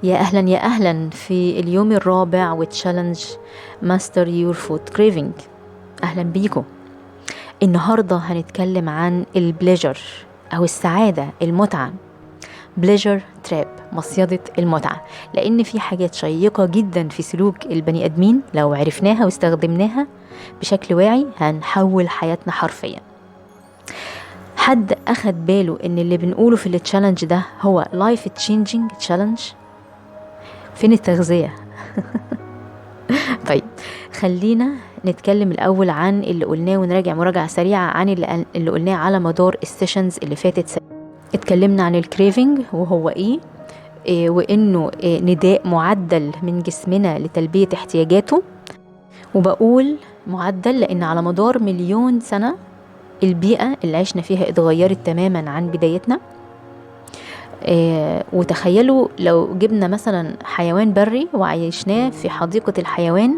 يا أهلا يا أهلا في اليوم الرابع وتشالنج ماستر يور فود كريفنج. أهلا بيكم. النهاردة هنتكلم عن البليجر أو السعادة، المتعة. بليجر تراب، مصيدة المتعة، لأن في حاجات شيقة جدا في سلوك البني أدمين لو عرفناها واستخدمناها بشكل واعي هنحول حياتنا حرفيا. حد أخد باله إن اللي بنقوله في التشالنج ده هو لايف تشينجينج تشالنج؟ فين التغذية؟ طيب خلينا نتكلم الأول عن اللي قلناه ونراجع مراجعة سريعة عن اللي قلناه على مدار السيشنز اللي فاتت. اتكلمنا عن الكريفنج وهو إيه وإنه نداء معدل من جسمنا لتلبية احتياجاته. وبقول معدل لأن على مدار مليون سنة البيئة اللي عشنا فيها اتغيرت تماما عن بدايتنا. وتخيلوا لو جبنا مثلا حيوان بري وعيشناه في حديقة الحيوان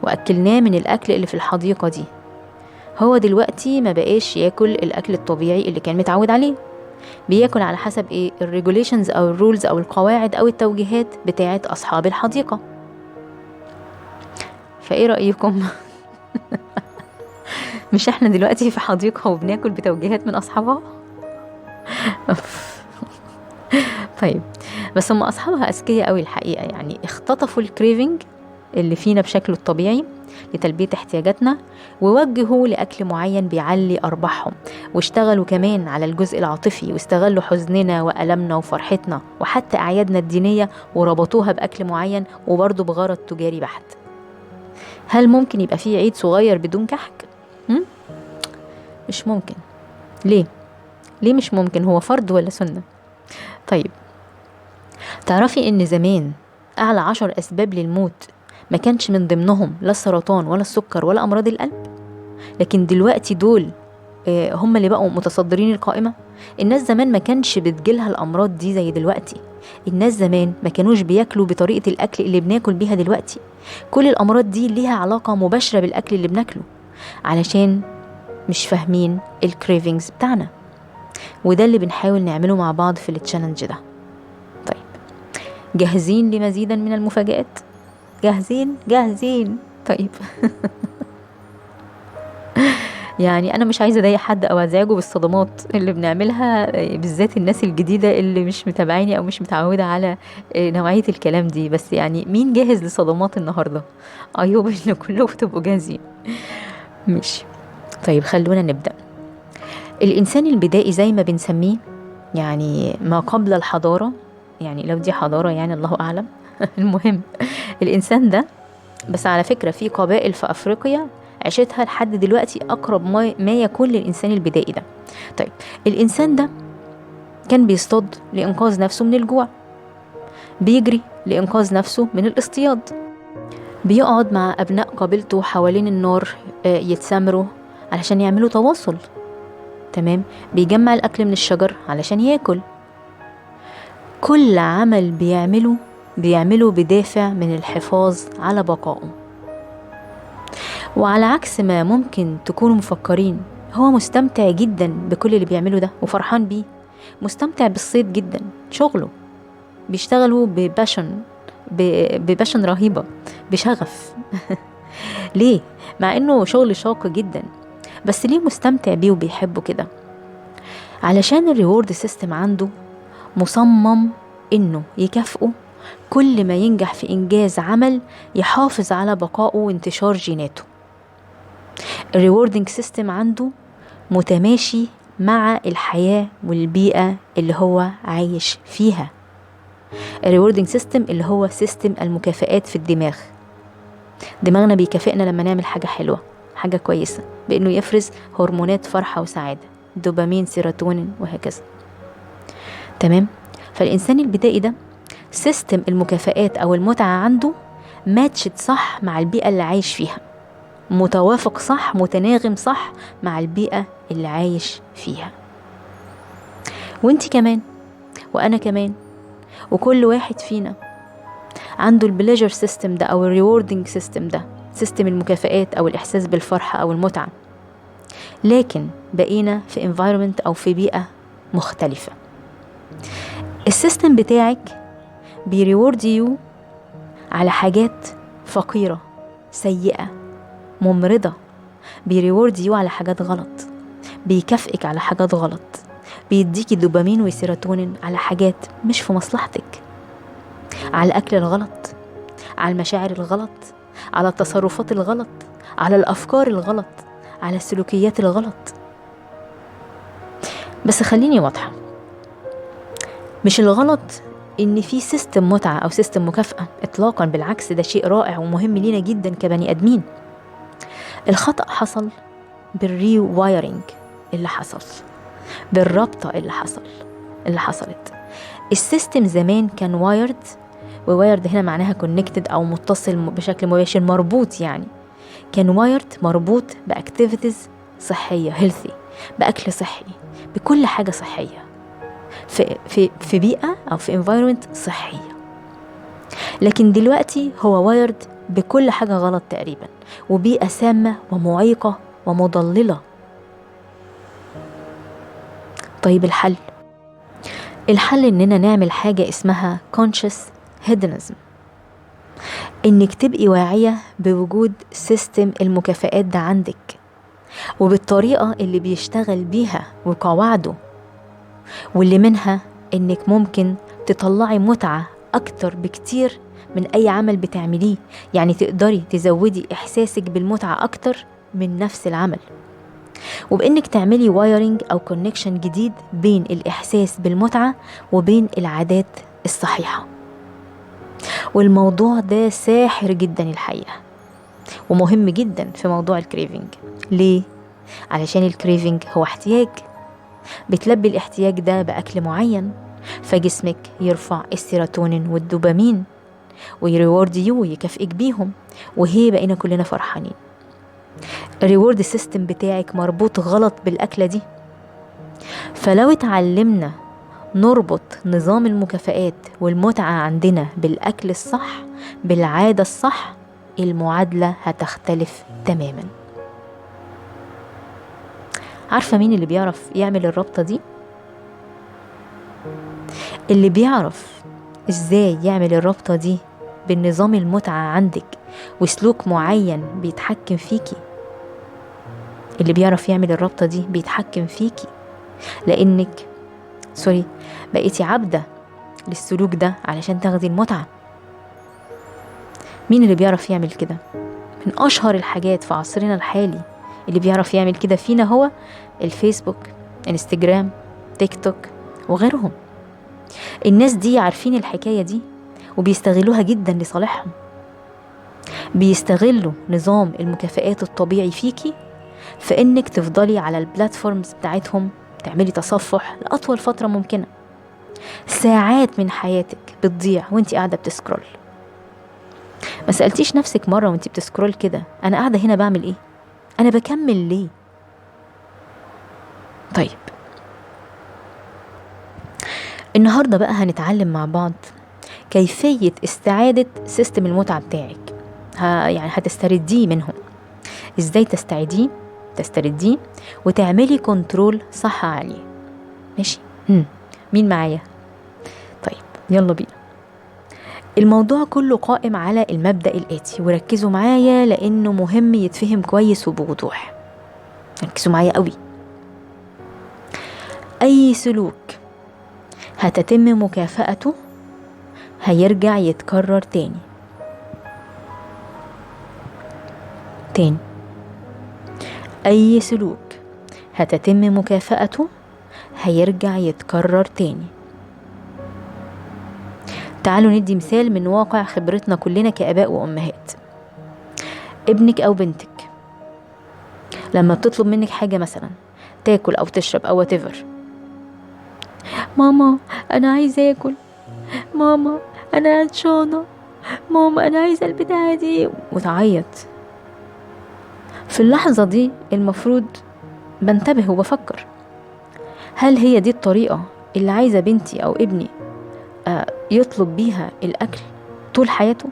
وأكلناه من الأكل اللي في الحديقة دي، هو دلوقتي ما بقاش ياكل الأكل الطبيعي اللي كان متعود عليه، بياكل على حسب الريجوليشنز أو الرولز أو القواعد أو التوجيهات بتاعة أصحاب الحديقة. فإيه رأيكم؟ مش احنا دلوقتي في حديقة وبناكل بتوجيهات من أصحابها؟ طيب بس هم أصحابها أذكياء قوي الحقيقة، يعني اختطفوا الكريفنج اللي فينا بشكله الطبيعي لتلبية احتياجاتنا ووجهوا لأكل معين بيعلي أرباحهم، واشتغلوا كمان على الجزء العاطفي واستغلوا حزننا وألمنا وفرحتنا وحتى أعيادنا الدينية وربطوها بأكل معين وبرضه بغرض تجاري بحت. هل ممكن يبقى فيه عيد صغير بدون كحك؟ مش ممكن. ليه مش ممكن؟ هو فرض ولا سنة؟ طيب تعرفي ان زمان اعلى 10 اسباب للموت ما كانش من ضمنهم لا السرطان ولا السكر ولا امراض القلب، لكن دلوقتي دول هم اللي بقوا متصدرين القائمة. الناس زمان ما كانش بتجيلها الامراض دي زي دلوقتي، الناس زمان ما كانوش بياكلوا بطريقة الاكل اللي بناكل بيها دلوقتي. كل الامراض دي ليها علاقة مباشرة بالاكل اللي بناكله، علشان مش فاهمين الكريفينجز بتاعنا، وده اللي بنحاول نعمله مع بعض في التشالنج ده. طيب جاهزين لمزيدا من المفاجآت؟ جاهزين. طيب يعني انا مش عايزه اضايق حد او ازعجه بالصدمات اللي بنعملها، بالذات الناس الجديده اللي مش متابعيني او مش متعوده على نوعيه الكلام دي، بس يعني مين جاهز لصدمات النهارده؟ ايوه ان كلكم تبقوا جاهزين. ماشي. طيب خلونا نبدا. الانسان البدائي زي ما بنسميه، يعني ما قبل الحضاره، يعني لو دي حضاره يعني الله اعلم. المهم الانسان ده، بس على فكرة في قبائل في أفريقيا عيشتها لحد دلوقتي أقرب ما يكون للإنسان البدائي ده. طيب الإنسان ده كان بيصطاد لإنقاذ نفسه من الجوع، بيجري لإنقاذ نفسه من الاصطياد، بيقعد مع أبناء قبيلته حوالين النار يتسامروا علشان يعملوا تواصل، تمام، بيجمع الأكل من الشجر علشان ياكل. كل عمل بيعمله بدافع من الحفاظ على بقائه. وعلى عكس ما ممكن تكونوا مفكرين، هو مستمتع جدا بكل اللي بيعمله ده وفرحان بيه، مستمتع بالصيد جدا، شغله بيشتغلوا بباشن رهيبة، بشغف. ليه؟ مع انه شغل شاق جدا، بس ليه مستمتع بيه وبيحبه كده؟ علشان الريورد سيستم عنده مصمم انه يكافئه كل ما ينجح في انجاز عمل يحافظ على بقائه وانتشار جيناته. الريوردنج سيستم عنده متماشي مع الحياة والبيئة اللي هو عايش فيها. الريوردنج سيستم اللي هو سيستم المكافآت في الدماغ. دماغنا بيكافئنا لما نعمل حاجة حلوة، حاجة كويسة، بأنه يفرز هرمونات فرحة وسعادة، دوبامين، سيروتونين، وهكذا. تمام. فالإنسان البدائي ده سيستم المكافآت أو المتعة عنده ماتشت صح مع البيئة اللي عايش فيها، متوافق صح، متناغم صح مع البيئة اللي عايش فيها. وانت كمان وانا كمان وكل واحد فينا عنده البليجر سيستم ده او الريوردنج سيستم ده، سيستم المكافآت او الاحساس بالفرحة او المتعة، لكن بقينا في environment او في بيئة مختلفة. السيستم بتاعك بيريورد يو على حاجات فقيرة سيئة ممرضة، بيريورد يو على حاجات غلط، بيكافئك على حاجات غلط، بيديكي دوبامين وسيروتونين على حاجات مش في مصلحتك، على الأكل الغلط، على المشاعر الغلط، على التصرفات الغلط، على الأفكار الغلط، على السلوكيات الغلط. بس خليني واضحة، مش الغلط إن في سيستم متعة أو سيستم مكافأة إطلاقا، بالعكس ده شيء رائع ومهم لينا جدا كبني أدمين. الخطأ حصل بالري وايرنج اللي حصل، بالرابطة اللي حصلت. السيستم زمان كان وايرد، ووايرد هنا معناها كونكتد أو متصل بشكل مباشر، مربوط يعني، كان وايرد مربوط بأكتيفيتيز صحية هيلثي، بأكل صحي، بكل حاجة صحية، في بيئة أو في environment صحية. لكن دلوقتي هو وايرد بكل حاجة غلط تقريبا، وبيئة سامة ومعيقة ومضللة. طيب الحل إننا نعمل حاجة اسمها conscious hedonism، إنك تبقي واعية بوجود سيستم المكافآت ده عندك، وبالطريقة اللي بيشتغل بيها وقواعده، واللي منها إنك ممكن تطلعي متعة أكتر بكتير من أي عمل بتعمليه. يعني تقدري تزودي إحساسك بالمتعة أكتر من نفس العمل، وبإنك تعملي وايرنج أو كونكشن جديد بين الإحساس بالمتعة وبين العادات الصحيحة. والموضوع ده ساحر جدا الحقيقة، ومهم جدا في موضوع الكريفنج. ليه؟ علشان الكريفنج هو احتياج، بتلبي الاحتياج ده بأكل معين، فجسمك يرفع السيروتونين والدوبامين ويريورد يو، يكافئك بيهم، وهي بقينا كلنا فرحانين. الريورد سيستم بتاعك مربوط غلط بالأكلة دي. فلو اتعلمنا نربط نظام المكافآت والمتعة عندنا بالأكل الصح، بالعادة الصح، المعادلة هتختلف تماما. عارفة مين اللي بيعرف يعمل الربطة دي؟ اللي بيعرف ازاي يعمل الربطة دي بالنظام المتعة عندك وسلوك معين بيتحكم فيكي. اللي بيعرف يعمل الربطة دي بيتحكم فيكي، لأنك بقيتي عبدة للسلوك ده علشان تاخدي المتعة. مين اللي بيعرف يعمل كده؟ من أشهر الحاجات في عصرنا الحالي اللي بيعرف يعمل كده فينا هو الفيسبوك، انستجرام، تيك توك وغيرهم. الناس دي عارفين الحكاية دي وبيستغلوها جدا لصالحهم، بيستغلوا نظام المكافآت الطبيعي فيكي في انك تفضلي على البلاتفورمز بتاعتهم تعملي تصفح لأطول فترة ممكنة. ساعات من حياتك بتضيع وانتي قاعدة بتسكرول. ما سألتيش نفسك مرة وانتي بتسكرول كده، انا قاعدة هنا بعمل ايه؟ انا بكمل ليه؟ طيب النهاردة بقى هنتعلم مع بعض كيفية استعادة سيستم المتعة بتاعك. يعني هتسترديه منهم. ازاي تسترديه وتعملي كنترول صح عليه. ماشي؟ مين معايا؟ طيب يلا بينا. الموضوع كله قائم على المبدأ الآتي، وركزوا معايا لأنه مهم يتفهم كويس وبوضوح. ركزوا معايا قوي. أي سلوك هتتم مكافأته هيرجع يتكرر تاني. أي سلوك هتتم مكافأته هيرجع يتكرر تاني. تعالوا ندي مثال من واقع خبرتنا كلنا كآباء وأمهات. ابنك أو بنتك لما بتطلب منك حاجة، مثلا تاكل أو تشرب أو whatever، ماما أنا عايزة أكل، ماما أنا عطشانة، ماما أنا عايزة البتاعة دي، وتعيط. في اللحظة دي المفروض بنتبه وبفكر، هل هي دي الطريقة اللي عايزة بنتي أو ابني يطلب بيها الأكل طول حياته؟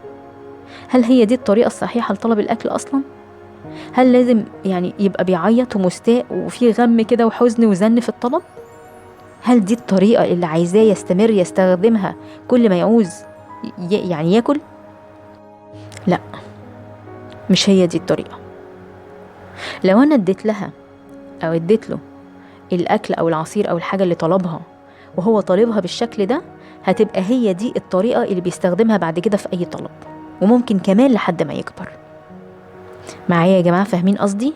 هل هي دي الطريقة الصحيحة لطلب الأكل أصلا؟ هل لازم يعني يبقى بيعيط ومستاء وفي غم كده وحزن وزن في الطلب؟ هل دي الطريقة اللي عايزاه يستمر يستخدمها كل ما يعوز يعني ياكل؟ لا، مش هي دي الطريقة. لو انا اديت لها او اديت له الاكل او العصير او الحاجة اللي طلبها وهو طالبها بالشكل ده، هتبقى هي دي الطريقة اللي بيستخدمها بعد كده في اي طلب، وممكن كمان لحد ما يكبر. معايا يا جماعة؟ فاهمين قصدي؟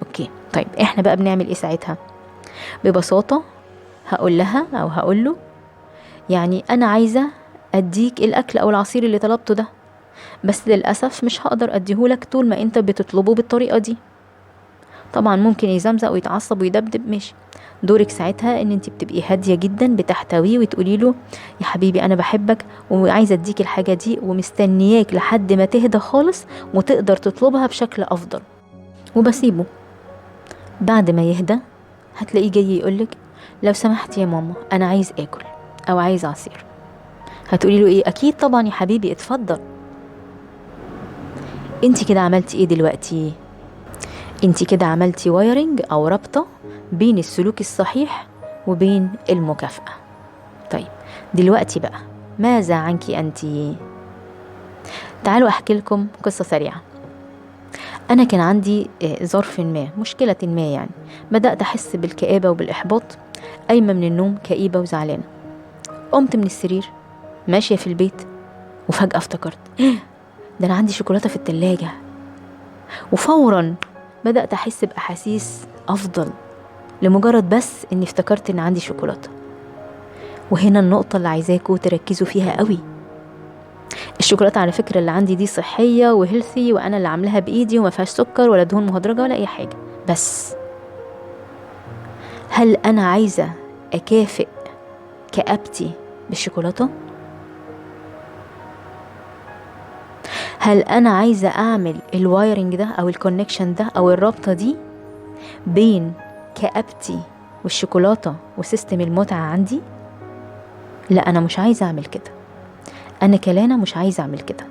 اوكي. طيب احنا بقى بنعمل ايه ساعتها؟ ببساطة هقول لها او هقول له يعني انا عايزة اديك الاكل او العصير اللي طلبته ده، بس للأسف مش هقدر اديهولك طول ما انت بتطلبه بالطريقة دي. طبعا ممكن يزمزق ويتعصب ويدبدب، ماشي. دورك ساعتها ان انت بتبقي هادية جدا بتحتويه وتقولي له يا حبيبي انا بحبك وعايزة اديك الحاجة دي ومستنياك لحد ما تهدى خالص وتقدر تطلبها بشكل افضل، وبسيبه. بعد ما يهدى هتلاقيه جاي يقولك لو سمحت يا ماما انا عايز اكل او عايز عصير. هتقولي له ايه؟ اكيد طبعا يا حبيبي اتفضل. انت كده عملتي ايه دلوقتي؟ انت كده عملتي وايرنج او رابطة بين السلوك الصحيح وبين المكافأة. طيب دلوقتي بقى ماذا عنك انت؟ تعالوا احكي لكم قصة سريعة. انا كان عندي ظرف ما، مشكلة ما يعني، بدأت احس بالكآبة وبالاحباط، قايمة من النوم كئيبة وزعلانة. قمت من السرير ماشية في البيت وفجأة افتكرت ده انا عندي شوكولاتة في التلاجة، وفورا بدأت احس باحاسيس افضل لمجرد بس اني افتكرت ان عندي شوكولاتة. وهنا النقطة اللي عايزاكوا تركزوا فيها قوي. الشوكولاتة على فكرة اللي عندي دي صحية وهيلثي، وانا اللي عاملاها بايدي وما فيهاش سكر ولا دهون مهدرجة ولا اي حاجة، بس هل انا عايزة اكافئ كآبتي بالشوكولاتة؟ هل انا عايزة اعمل الوايرنج ده او الكونكشن ده او الرابطة دي بين كآبتي والشوكولاتة وسيستم المتعة عندي؟ لا، انا مش عايزة اعمل كده. انا كلانا مش عايزة اعمل كده.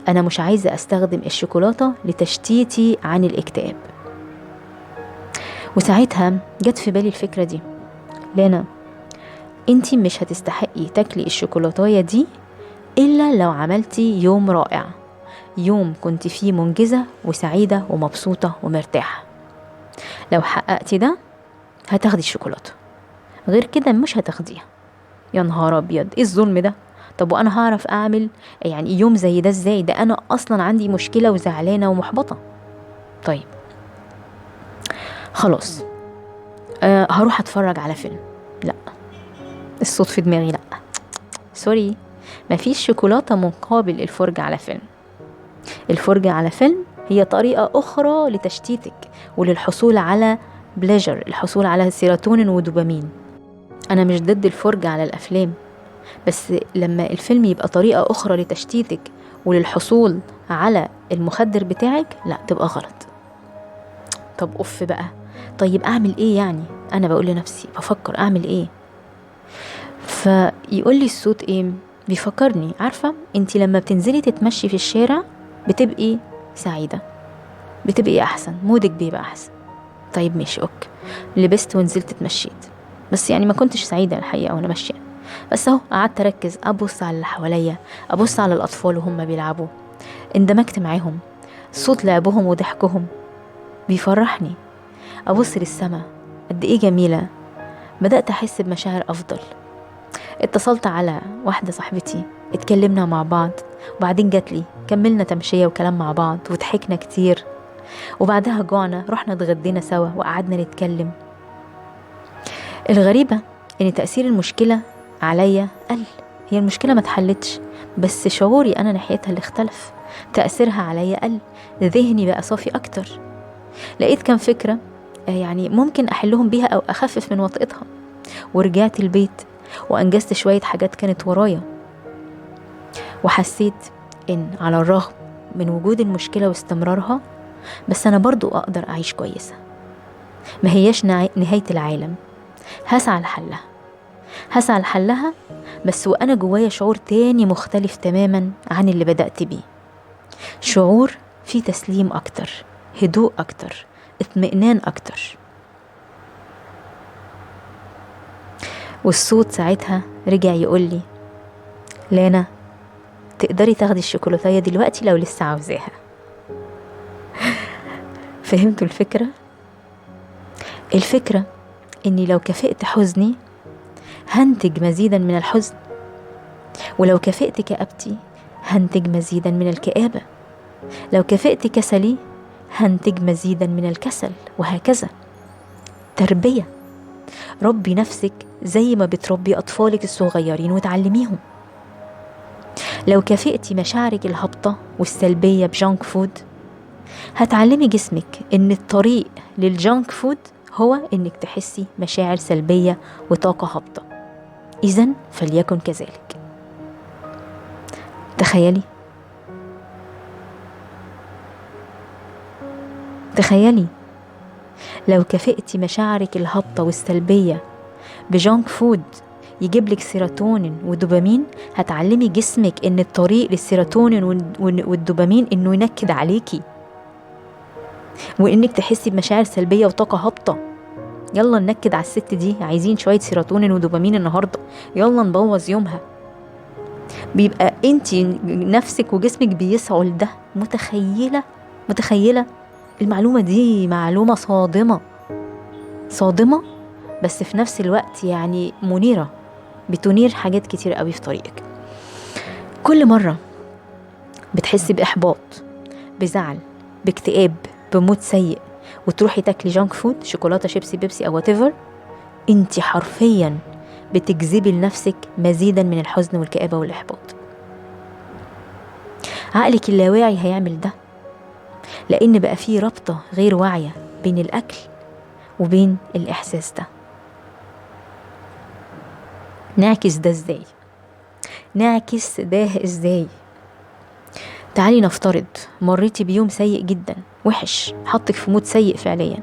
انا مش عايزة استخدم الشوكولاتة لتشتيتي عن الاكتئاب. وساعتها جت في بالي الفكرة دي. لانا، انتي مش هتستحقي تاكلي الشوكولاتاية دي الا لو عملتي يوم رائع، يوم كنت فيه منجزة وسعيدة ومبسوطة ومرتاحة. لو حققتي ده هتاخدي الشوكولاتة، غير كده مش هتاخديها. يا نهار ابيض، ايه الظلم ده؟ طب وانا هعرف اعمل يعني يوم زي ده ازاي؟ ده انا اصلا عندي مشكلة وزعلانة ومحبطة. طيب خلاص، هروح اتفرج على فيلم. لا، الصوت في دماغي لا، سوري، مفيش شوكولاتة مقابل الفرجة على فيلم. الفرجة على فيلم هي طريقة أخرى لتشتيتك وللحصول على بليجر، الحصول على سيروتونين ودوبامين. أنا مش ضد الفرجة على الأفلام، بس لما الفيلم يبقى طريقة أخرى لتشتيتك وللحصول على المخدر بتاعك، لا، تبقى غلط. طب أوف بقى، طيب أعمل إيه يعني؟ أنا بقول لنفسي بفكر أعمل إيه، فيقول لي الصوت إيه؟ بيفكرني، عارفة انتي لما بتنزلي تتمشي في الشارع بتبقي سعيدة، بتبقي أحسن، مودك بيبقى أحسن. طيب ماشي أوكي، لبست ونزلت اتمشيت، بس يعني ما كنتش سعيدة الحقيقة وأنا ماشية. بس أهو قعدت أركز، أبص على اللي حواليا، أبص على الأطفال وهم بيلعبوا، اندمجت معاهم، صوت لعبهم وضحكهم بيفرحني. أبص للسما قد إيه جميلة، بدأت أحس بمشاعر أفضل. اتصلت على واحدة صاحبتي، اتكلمنا مع بعض، وبعدين جاتلي كملنا تمشية وكلام مع بعض وضحكنا كتير، وبعدها جوعنا رحنا اتغدينا سوا وقعدنا نتكلم. الغريبة ان تأثير المشكلة عليا قل. هي المشكلة ما اتحلتش، بس شعوري انا ناحيتها اللي اختلف، تأثيرها عليا قل، ذهني بقى صافي اكتر. لقيت كم فكرة يعني ممكن احلهم بيها او اخفف من وطئتها، ورجعت البيت وانجزت شوية حاجات كانت ورايا، وحسيت ان على الرغم من وجود المشكلة واستمرارها، بس انا برضو اقدر اعيش كويسة. ما هياش نهاية العالم، هسعى لحلها، هسعى لحلها، بس وانا جوايا شعور تاني مختلف تماما عن اللي بدأت بيه، شعور فيه تسليم اكتر، هدوء اكتر، اطمئنان اكتر. والصوت ساعتها رجع يقولي لانا، تقدري تاخدي الشوكولاتاية دلوقتي لو لسه عاوزاها. فهمتوا الفكرة؟ الفكرة اني لو كافئت حزني هنتج مزيدا من الحزن، ولو كافئت كآبتي هنتج مزيدا من الكآبة، لو كافئت كسلي هنتج مزيدا من الكسل، وهكذا. تربية. ربي نفسك زي ما بتربي أطفالك الصغيرين وتعلميهم. لو كافئتي مشاعرك الهابطة والسلبية بجانك فود هتعلمي جسمك ان الطريق للجانك فود هو انك تحسي مشاعر سلبية وطاقة هابطة. إذن فليكن كذلك. تخيلي لو كافئتي مشاعرك الهابطة والسلبية بجانك فود يجيب لك سيروتونين ودوبامين، هتعلمي جسمك ان الطريق للسيروتونين والدوبامين انه ينكد عليكي، وانك تحسي بمشاعر سلبية وطاقة هابطة. يلا ننكد على الست دي، عايزين شوية سيروتونين ودوبامين النهاردة، يلا نبوظ يومها. بيبقى انتي نفسك وجسمك بيسعوا لده. متخيلة المعلومة دي؟ معلومة صادمة بس في نفس الوقت يعني منيرة، بتنير حاجات كتير قوي في طريقك. كل مرة بتحسي بإحباط، بزعل، باكتئاب، بمود سيء، وتروحي تاكلي جانك فود، شوكولاتة، شيبسي، بيبسي أو whatever، انتي حرفيا بتجذبي لنفسك مزيدا من الحزن والكآبة والإحباط. عقلك اللاواعي هيعمل ده، لأن بقى فيه رابطة غير واعية بين الأكل وبين الإحساس ده. نعكس ده ازاي؟ تعالي نفترض مريتي بيوم سيء جدا، وحش، حطك في مود سيء فعليا،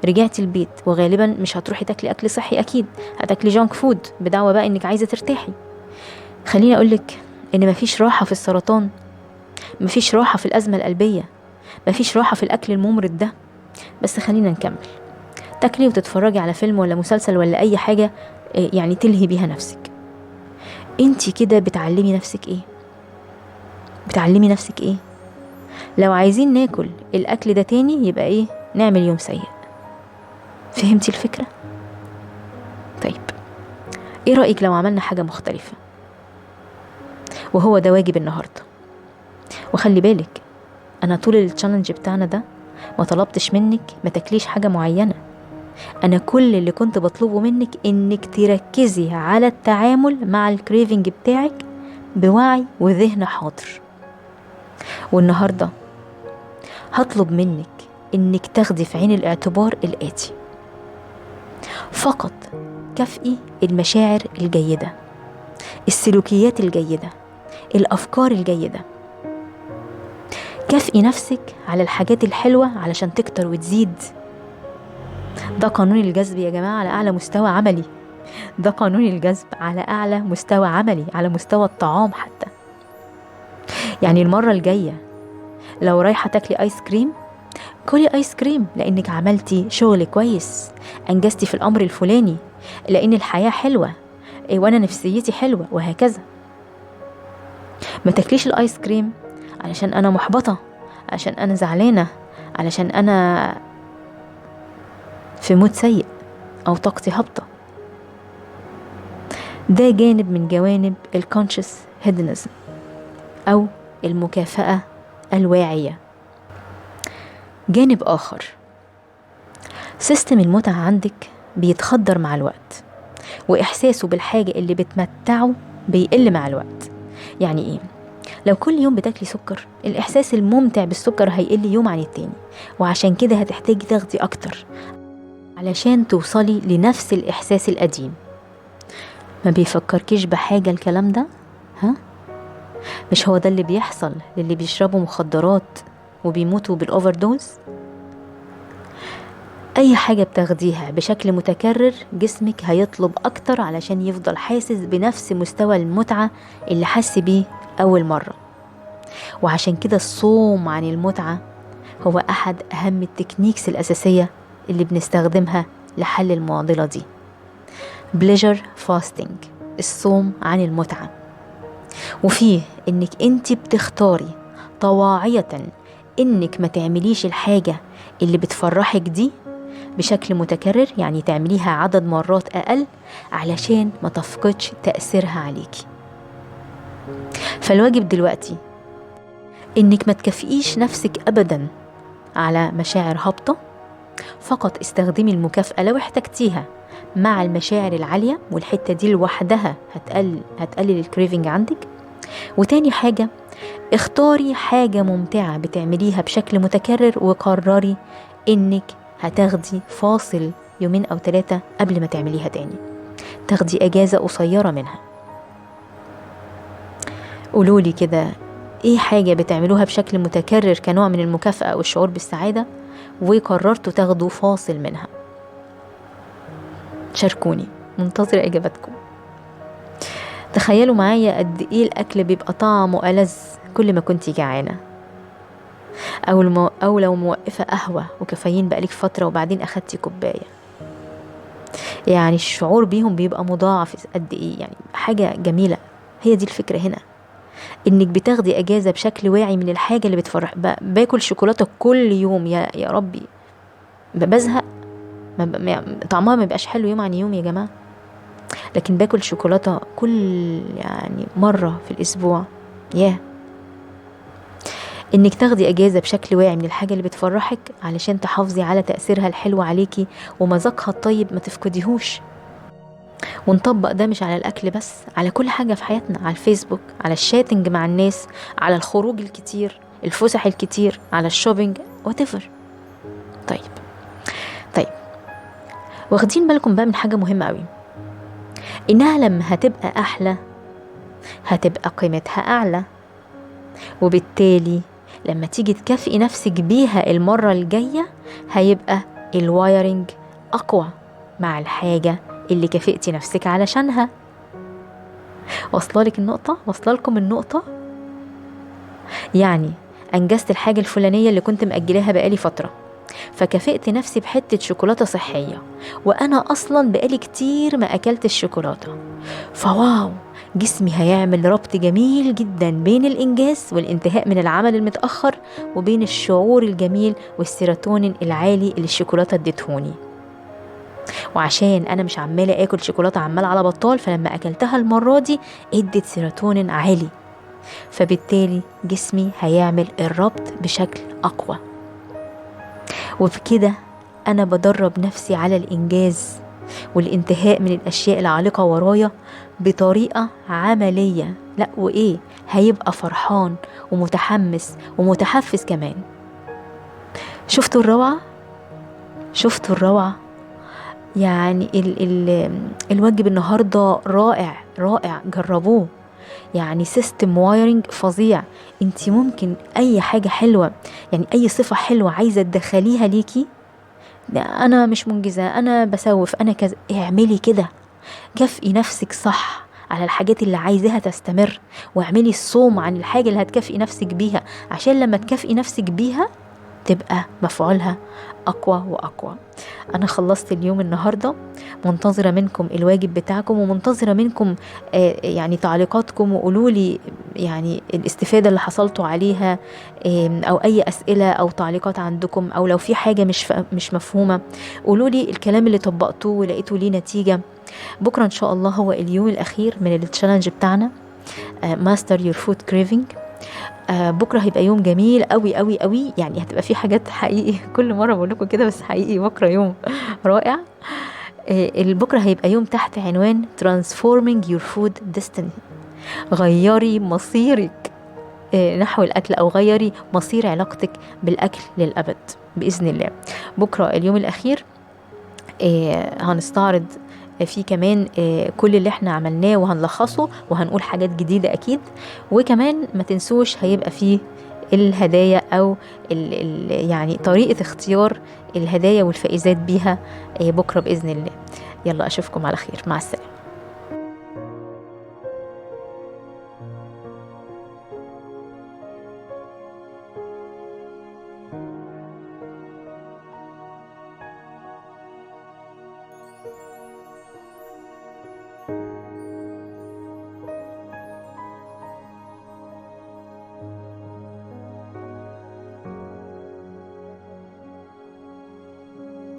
رجعتي البيت وغالبا مش هتروحي تاكلي أكل صحي، أكيد هتاكلي جانك فود بدعوة بقى إنك عايزة ترتاحي. خليني أقولك إن مفيش راحة في السرطان، مفيش راحة في الأزمة القلبية، مفيش راحة في الأكل الممرض ده. بس خلينا نكمل. تاكلي وتتفرجي على فيلم ولا مسلسل ولا أي حاجة يعني تلهي بيها نفسك. انتي كده بتعلمي نفسك ايه؟ لو عايزين ناكل الأكل ده تاني يبقى ايه؟ نعمل يوم سيء. فهمتي الفكرة؟ طيب ايه رأيك لو عملنا حاجة مختلفة؟ وهو ده واجب النهاردة. وخلي بالك أنا طول التشالنج بتاعنا ده ما طلبتش منك ما تاكليش حاجة معينة. أنا كل اللي كنت بطلبه منك إنك تركزي على التعامل مع الكريفنج بتاعك بوعي وذهن حاضر. والنهاردة هطلب منك إنك تاخدي في عين الاعتبار الآتي: فقط كافئي المشاعر الجيدة، السلوكيات الجيدة، الأفكار الجيدة. كافئي نفسك على الحاجات الحلوة علشان تكتر وتزيد. ده قانون الجذب يا جماعة على أعلى مستوى عملي. ده قانون الجذب على أعلى مستوى عملي، على مستوى الطعام حتى. يعني المرة الجاية لو رايحة تاكلي آيس كريم، كلي آيس كريم لأنك عملتي شغل كويس، أنجزتي في الأمر الفلاني، لأن الحياة حلوة وأنا نفسيتي حلوة، وهكذا. ما تاكليش الآيس كريم علشان أنا محبطة، علشان أنا زعلانة، علشان أنا في مود سيء أو طاقتي هابطة. ده جانب من جوانب الكونشس هيدنزم أو المكافأة الواعية. جانب آخر، سيستم المتعة عندك بيتخدر مع الوقت، وإحساسه بالحاجة اللي بتمتعه بيقل مع الوقت. يعني إيه؟ لو كل يوم بتاكلي سكر، الإحساس الممتع بالسكر هيقل يوم عن التاني، وعشان كده هتحتاجي تاخدي أكتر علشان توصلي لنفس الإحساس القديم. ما بيفكركيش بحاجة الكلام ده؟ مش هو ده اللي بيحصل للي بيشربوا مخدرات وبيموتوا بالأوفر دوز؟ أي حاجة بتاخديها بشكل متكرر جسمك هيطلب أكتر علشان يفضل حاسس بنفس مستوى المتعة اللي حس بيه أول مرة. وعشان كده الصوم عن المتعة هو أحد أهم التكنيكس الأساسية اللي بنستخدمها لحل المعضلة دي. pleasure fasting، الصوم عن المتعة. وفيه انك انت بتختاري طواعية انك ما تعمليش الحاجة اللي بتفرحك دي بشكل متكرر، يعني تعمليها عدد مرات اقل علشان ما تفقدش تأثيرها عليكي. فالواجب دلوقتي انك ما تكافئيش نفسك ابدا على مشاعر هابطة، فقط استخدمي المكافأة لو احتجتيها مع المشاعر العالية، والحتة دي لوحدها هتقلل الكريفنج عندك. وتاني حاجة، اختاري حاجة ممتعة بتعمليها بشكل متكرر، وقرري انك هتاخدي فاصل 2 أو 3 قبل ما تعمليها تاني، تاخدي اجازة قصيرة منها. قولولي كده ايه حاجة بتعملوها بشكل متكرر كنوع من المكافأة والشعور بالسعادة وقررتوا تاخدوا فاصل منها؟ شاركوني، منتظرة اجاباتكم. تخيلوا معايا قد ايه الاكل بيبقى طعمه ألذ كل ما كنتي جعانة، او لو موقفة قهوة وكافيين بقالك فترة وبعدين اخدتي كوباية، يعني الشعور بيهم بيبقى مضاعف قد ايه، يعني حاجة جميلة. هي دي الفكرة هنا، انك بتاخدي اجازة بشكل واعي من الحاجة اللي بتفرح. باكل شوكولاتة كل يوم يا ربي بزهق، طعمها ما بيبقاش حلو يوم عن يوم يا جماعة، لكن باكل شوكولاتة كل يعني مرة في الاسبوع. انك تاخدي اجازة بشكل واعي من الحاجة اللي بتفرحك علشان تحافظي على تأثيرها الحلو عليكي ومذاقها الطيب ما تفقديهوش. ونطبق ده مش على الاكل بس، على كل حاجة في حياتنا، على الفيسبوك، على الشاتنج مع الناس، على الخروج الكتير، الفسح الكتير، على الشوبينج whatever. طيب واخدين بالكم بقى من حاجة مهمة قوي، انها لما هتبقى احلى هتبقى قيمتها اعلى، وبالتالي لما تيجي تكافئي نفسك بيها المرة الجاية هيبقى الوايرنج اقوى مع الحاجة اللي كافئتي نفسك علشانها. واصله لكم النقطة؟ يعني انجزت الحاجة الفلانية اللي كنت مأجلها بقالي فترة، فكافئت نفسي بحتة شوكولاتة صحية، وانا اصلا بقالي كتير ما اكلت الشوكولاتة، فواو، جسمي هيعمل ربط جميل جدا بين الانجاز والانتهاء من العمل المتأخر وبين الشعور الجميل والسيروتونين العالي اللي الشوكولاتة اديتهوني. وعشان انا مش عمالة اكل شوكولاتة عمال على بطال، فلما اكلتها المرة دي ادت سيروتونين عالي، فبالتالي جسمي هيعمل الربط بشكل اقوى. وبكده أنا بدرب نفسي على الإنجاز والانتهاء من الأشياء العالقة ورايا بطريقة عملية. لا وإيه، هيبقى فرحان ومتحمس ومتحفز كمان. شفتوا الروعة؟ يعني الواجب النهاردة رائع، جربوه. يعني سيستم وايرنج فظيع. انت ممكن اي حاجة حلوة، يعني اي صفة حلوة عايزة تدخليها ليكي، انا مش منجزة، انا بسوف، انا كذا، اعملي كده. كافئي نفسك صح على الحاجات اللي عايزاها تستمر، واعملي الصوم عن الحاجة اللي هتكافئي نفسك بيها، عشان لما تكافئي نفسك بيها تبقى مفعولها أقوى وأقوى. أنا خلصت اليوم النهاردة، منتظرة منكم الواجب بتاعكم، ومنتظرة منكم يعني تعليقاتكم، وقولولي يعني الاستفادة اللي حصلتوا عليها، أو أي أسئلة أو تعليقات عندكم، أو لو في حاجة مش مفهومة قولولي الكلام اللي طبقتوه ولقيتوا ليه نتيجة. بكرة إن شاء الله هو اليوم الأخير من التشالنج بتاعنا ماستر يور فود كريفنج. بكرة هيبقى يوم جميل قوي قوي قوي، يعني هتبقى فيه حاجات حقيقي كل مرة بقول لكم كده، بس حقيقي بكرة يوم رائع. بكرة هيبقى يوم تحت عنوان Transforming Your Food Destiny. غيري مصيرك نحو الأكل، أو غيري مصير علاقتك بالأكل للأبد بإذن الله. بكرة اليوم الأخير هنستعرض في كمان كل اللي احنا عملناه وهنلخصه، وهنقول حاجات جديدة أكيد. وكمان ما تنسوش هيبقى فيه الهدايا، أو يعني طريقة اختيار الهدايا والفائزات بيها بكرة بإذن الله. يلا أشوفكم على خير، مع السلامة.